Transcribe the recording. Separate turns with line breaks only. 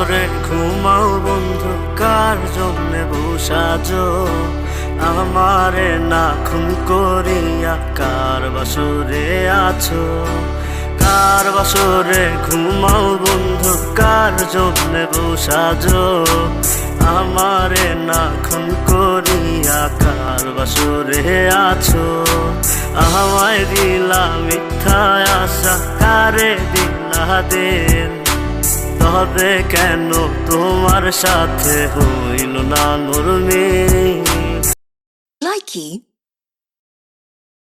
বাসরে ঘুমাও বন্ধু, কার জন্যে বসাজো আমারে না খুন করিয়া? কার বাসরে আছো? কার বাসরে ঘুমাও বন্ধু, কার জন্যে বসাজো আমারে না খুন করিয়া? কার বাসরে আছো? আমায় দিলা মিথ্যা আশা, কারে দিলা দিন? তবে কেন তোমার সাথে হইল না নরমি?
Likey